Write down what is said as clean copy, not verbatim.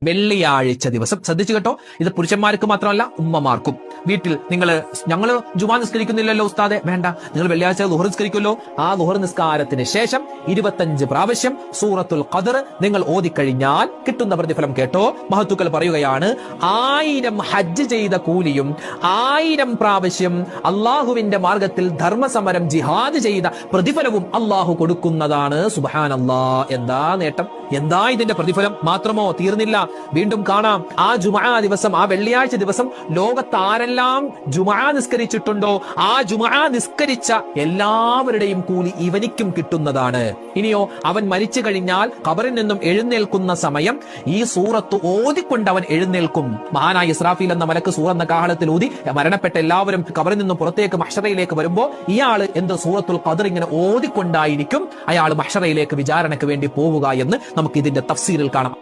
വെള്ളിയാഴ്ച ദിവസം. ശ്രദ്ധിച്ചു കേട്ടോ, ഇത് പുരുഷന്മാർക്ക് മാത്രമല്ല ഉമ്മമാർക്കും. വീട്ടിൽ ഞങ്ങള് ജുമാ നിസ്കരിക്കുന്നില്ലല്ലോ ഉസ്താദെ, വേണ്ട, നിങ്ങൾ വെള്ളിയാഴ്ച ളുഹർ നിസ്കരിക്കുമല്ലോ, ആ ളുഹർ നിസ്കാരത്തിന് ശേഷം 25 പ്രാവശ്യം സൂറത്തുൽ ഖദർ നിങ്ങൾ ഓതിക്കഴിഞ്ഞാൽ കിട്ടുന്ന പ്രതിഫലം കേട്ടോ. മഹത്തുക്കൾ പറയുകയാണ്, 1000 ഹജ്ജ് ചെയ്ത കൂലിയും 1000 പ്രാവശ്യം അള്ളാഹുവിന്റെ മാർഗത്തിൽ ധർമ്മസമരം ജിഹാദ് ചെയ്ത പ്രതിഫലവും അള്ളാഹു കൊടുക്കുന്നതാണ്. സുബ്ഹാനല്ലാഹ്, എന്താ നേട്ടം, എന്താ ഇതിന്റെ പ്രതിഫലം. മാത്രമോ തീർന്നില്ല, വീണ്ടും കാണാം. ആ ജുമുഅ ദിവസം, ആ വെള്ളിയാഴ്ച ദിവസം ലോകത്ത് ആരെല്ലാം ജുമുഅ നിസ്കരിച്ചിട്ടുണ്ടോ ആ ജുമുഅ നിസ്കരിച്ച എല്ലാവരുടെയും കൂലി ഇവനിക്കും കിട്ടുന്നതാണ്. ഇനിയോ അവൻ മരിച്ചു കഴിഞ്ഞാൽ ഖബറിൽ നിന്നും എഴുന്നേൽക്കുന്ന സമയം ഈ സൂറത്ത് ഓതിക്കൊണ്ട് അവൻ എഴുന്നേൽക്കും. മഹാനായ ഇസ്രാഫീൽ എന്ന മലക്ക് സൂറന്ന കാഹളത്തിൽ ഊതി മരണപ്പെട്ട എല്ലാവരും ഖബറിൽ നിന്നും പുറത്തേക്ക് മഹ്ശറയിലേക്ക് വരുമ്പോ ഇയാള് സൂറത്തുൽ ഖദർ ഇങ്ങനെ ഓതിക്കൊണ്ടായിരിക്കും അയാൾ മഹ്ശറയിലേക്ക് വിചാരണയ്ക്ക് വേണ്ടി പോവുക എന്ന് നമുക്ക് ഇതിന്റെ തഫ്സീറിൽ കാണാം.